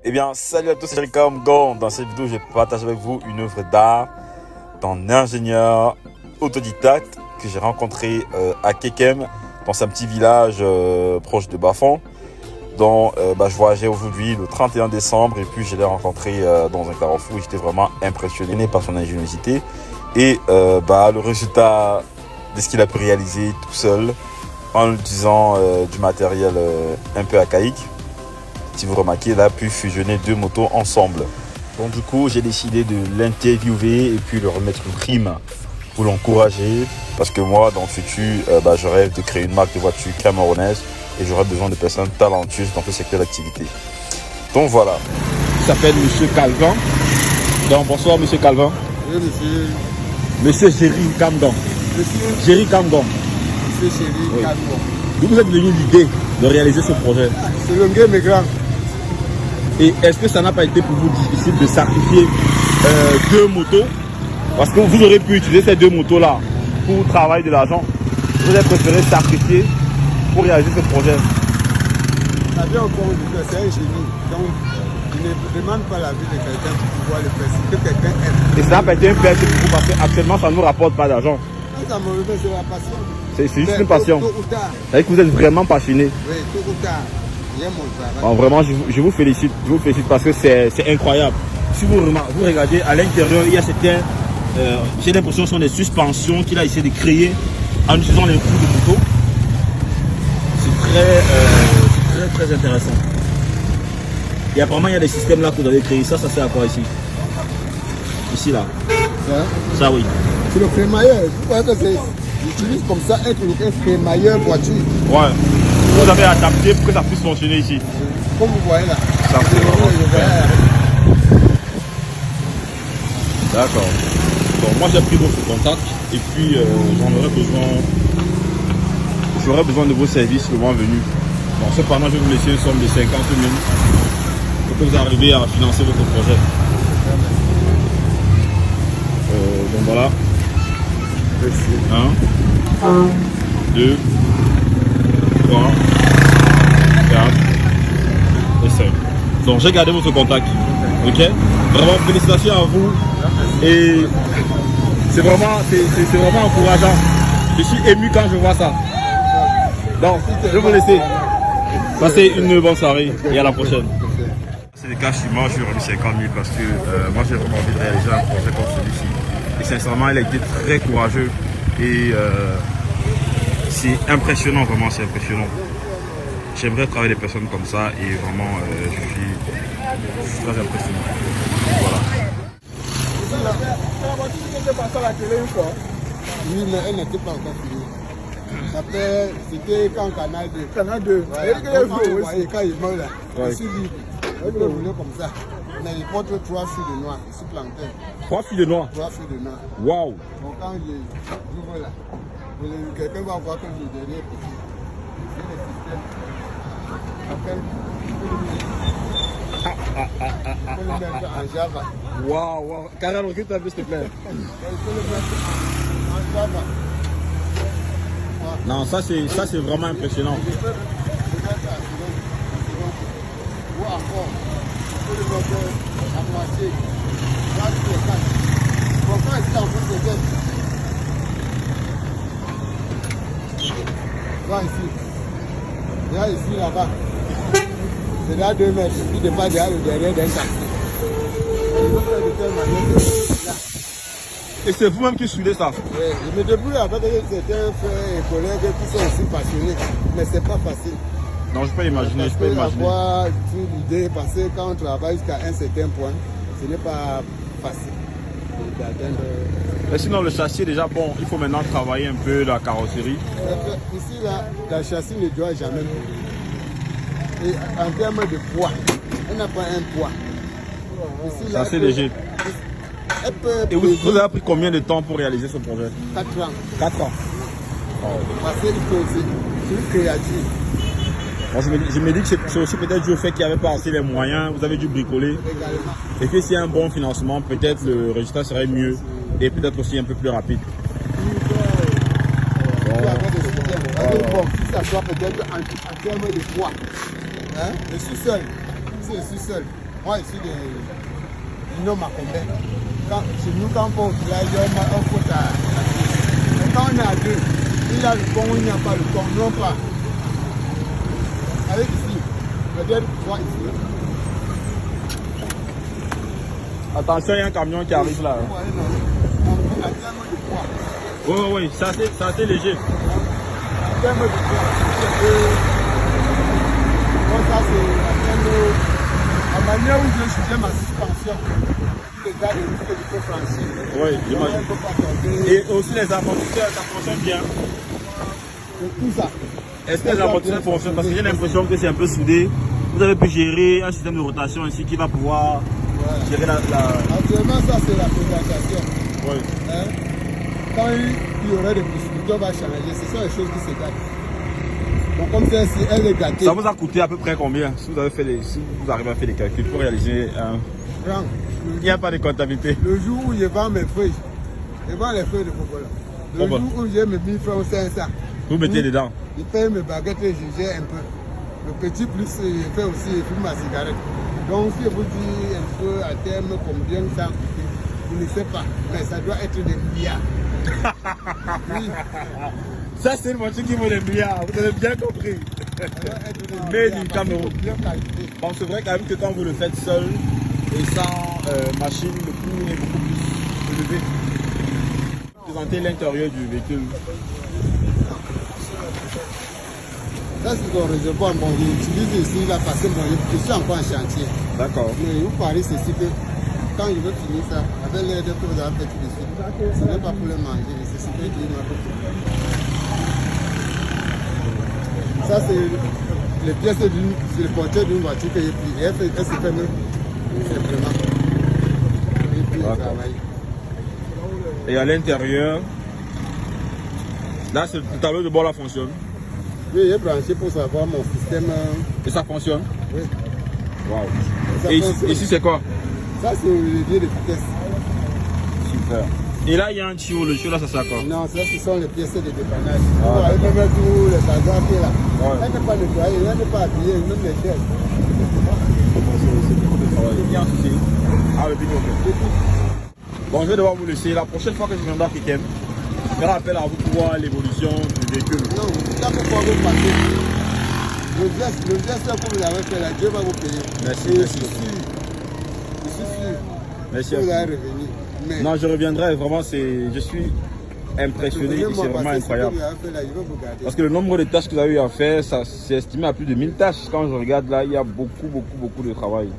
Eh bien, salut à tous, c'est Jerry Kamdon. Dans cette vidéo, je vais partager avec vous une œuvre d'art d'un ingénieur autodidacte que j'ai rencontré à Kekem, dans un petit village proche de Bafang, dont je voyageais aujourd'hui le 31 décembre et puis je l'ai rencontré dans un carrefour et j'étais vraiment impressionné par son ingéniosité et le résultat de ce qu'il a pu réaliser tout seul en utilisant du matériel un peu archaïque. Si vous remarquez, il a pu fusionner deux motos ensemble. Donc du coup, j'ai décidé de l'interviewer et puis le remettre une prime pour l'encourager. Parce que moi, dans le futur, je rêve de créer une marque de voitures camerounaise et j'aurais besoin de personnes talentueuses dans ce secteur d'activité. Donc voilà. Il s'appelle Monsieur Calvin. Donc bonsoir Monsieur Calvin. Oui, monsieur. Monsieur Jerry Kamdon. Monsieur Jerry Kamdon. Jerry Kamdon. D'où vous êtes venu l'idée de réaliser ce projet? C'est le gars migrant. Et est-ce que ça n'a pas été pour vous difficile de sacrifier deux motos? Parce que vous aurez pu utiliser ces deux motos-là pour travailler de l'argent. Vous avez préféré sacrifier pour réaliser ce projet. Ça vient encore du c'est un génie. Donc, il ne demande pas la vie de quelqu'un pour pouvoir le faire. C'est que quelqu'un aime. Et ça n'a pas été un plaisir pour vous parce qu'actuellement, ça ne nous rapporte pas d'argent. Ça me remet, c'est la passion. C'est juste une passion. Tôt ou tard. C'est-à-dire que vous êtes vraiment passionné. Oui, tôt ou tard. J'aime mon travail. Bon, vraiment, je vous félicite. Je vous félicite parce que c'est incroyable. Si vous regardez à l'intérieur, il y a certains... j'ai l'impression que ce sont des suspensions qu'il a essayé de créer en utilisant les roues de moto. C'est très intéressant. Et apparemment, il y a des systèmes là que vous avez créés. Ça sert à quoi ici? Ici, là. Ça, oui. C'est le crémailleur. Vous voyez que j'utilise comme ça un crémailleur voiture. Ouais. Vous avez adapté pour que ça puisse fonctionner ici. Comme vous voyez là. Ça, c'est vraiment super. D'accord. Donc, moi, j'ai pris votre contact et puis j'aurais besoin de vos services le mois venu. Bon, cependant, je vais vous laisser une somme de 50 000 pour que vous arriviez à financer votre projet. Donc voilà. 1, 2, 3, 4 et 5. Donc j'ai gardé votre contact. Ok? Vraiment félicitations à vous. Et c'est vraiment encourageant. Je suis ému quand je vois ça. Donc je vais vous laisser. Passez une bonne soirée et à la prochaine. C'est le cas chez moi, je suis rendu 50 000 parce que moi j'ai vraiment envie de réaliser un projet comme celui-ci. Et sincèrement, il a été très courageux et c'est impressionnant, vraiment, c'est impressionnant. J'aimerais travailler des personnes comme ça et vraiment, je suis très impressionné. Voilà. Oui, mais elle n'était pas encore finie. Après, c'était quand Canal 2. Canal 2. Quand il meurt là, je suis libre. Elle le voulait comme ça. Mais il porte 3 filles de noir, ici plantain. 3 filles de noir? 3 filles de noir. Waouh! Donc quand j'ouvre là, quelqu'un va voir que le dernier petit. C'est le système. Après, il faut le mettre en Java. Waouh! Carrément, recule un peu s'il te plaît. Il faut le mettre en Java. Non, ça c'est vraiment impressionnant. Ou encore, il faut le mettre à moitié. Là, tu le casses. Pourquoi est-ce qu'on fait ce geste? Là, ici. Là, ici, là-bas. C'est là 2 mètres. Il dépasse derrière le derrière d'un taxi. Il faut faire de telle manière que là. Et c'est vous-même qui soulez ça? Oui, je me débrouille avec certains frères et collègues qui sont aussi passionnés. Mais c'est pas facile. Non, je peux imaginer, je peux imaginer. Avoir l'idée, parce que quand on travaille jusqu'à un certain point, ce n'est pas facile d'atteindre. Mais sinon, le châssis est déjà bon. Il faut maintenant travailler un peu la carrosserie. Ici, là, la châssis ne doit jamais mourir. Et en termes de poids, elle n'a pas un poids. Ici, C'est assez léger. Elle peut Et vous avez pris combien de temps pour réaliser ce projet? 4 ans. 4 ans. Oh. Parce que c'est une créative. Bon, je me dis que c'est aussi peut-être dû au fait qu'il n'y avait pas assez les moyens, vous avez dû bricoler. Également. Et que s'il y a un bon financement, peut-être le résultat serait mieux et peut-être aussi un peu plus rapide. Bon, si ça soit peut-être en termes de poids. Hein? Je suis seul. Si je suis seul. Moi, je suis du nom Macombé. Chez nous, quand on village, on faut à mais quand on est à deux, il y a le pont, il n'y a pas le pont, non pas. Avec ici, peut-être trois ici. Attention, il y a un camion qui arrive là. En termes de poids. Oui, c'est assez léger. En termes de poids, bon, ça c'est la manière où je suis ma suspension. Les gars, que je peux franchir. Oui, j'imagine. Et aussi les amortisseurs, ça fonctionne bien. Tout ça. Est-ce que les amortisseurs fonctionnent? Parce que j'ai l'impression que c'est un peu soudé. Vous avez pu gérer un système de rotation ici qui va pouvoir gérer la... Actuellement, ça c'est la présentation. Oui. Hein? Quand il y aurait des possibilités, on va changer. Ce sont les choses qui se gâtent. Donc comme celle-ci, elle est gâtée. Ça vous a coûté à peu près combien si vous, avez fait si vous arrivez à faire les calculs pour réaliser un... Grand. Il n'y a pas de comptabilité. Le jour où je vends mes feuilles, je vends les feuilles de Popola. Le jour où j'ai mes 1000 francs, 500. Vous mettez dedans. Je paye mes baguettes et je gère un peu. Le petit plus, je fais aussi, je fume ma cigarette. Donc si je vous dis un peu à terme combien ça a coûté, je ne sais pas. Mais ça doit être des milliards. Oui. Ça c'est une voiture qui vaut des milliards, vous avez bien compris. Mais du Cameroun. Bon, c'est vrai quand même que quand vous le faites seul et sans machine, le coût est beaucoup plus élevé. Présentez l'intérieur du véhicule. Ça c'est ton réservoir, bon, j'utilise ici là parce que bon, je suis encore en chantier. D'accord. Mais vous parlez ceci que quand je veux finir ça, avec l'aide que vous avez fait tout de suite, ce n'est pas pour le manger, c'est ce que je dis. Ça c'est les pièces c'est le porteur d'une voiture que j'ai pris. Elle se fait même simplement. Et puis je travaille. Et à l'intérieur, là c'est le tableau de bord là fonctionne. Oui, j'ai branché pour savoir mon système. Et ça fonctionne? Oui. Waouh. Et ici c'est quoi? Ça c'est le levier de vitesse. Super. Et là il y a un tuyau, le tuyau là ça sert à quoi? Non, ça ce sont les pièces de dépannage. Vous allez même mettre tous les agents qui est là. Elle n'est pas nettoyée, elle n'est pas habillée, même les têtes. C'est bien aussi. Ah le binôme. Bon, je vais devoir vous laisser. La prochaine fois que je viendrai à Kekem, je ferai appel à vous pour voir l'évolution du véhicule. Non, ça pourquoi vous partez. Le geste que vous avez fait là, Dieu va vous payer. Merci. Et Merci. Je suis sûr. Merci. Que vous allez revenir. Mais non, je reviendrai. Vraiment, je suis impressionné. C'est vraiment incroyable. Parce que le nombre de tâches que vous avez eu à faire, ça c'est estimé à plus de 1000 tâches. Quand je regarde là, il y a beaucoup de travail.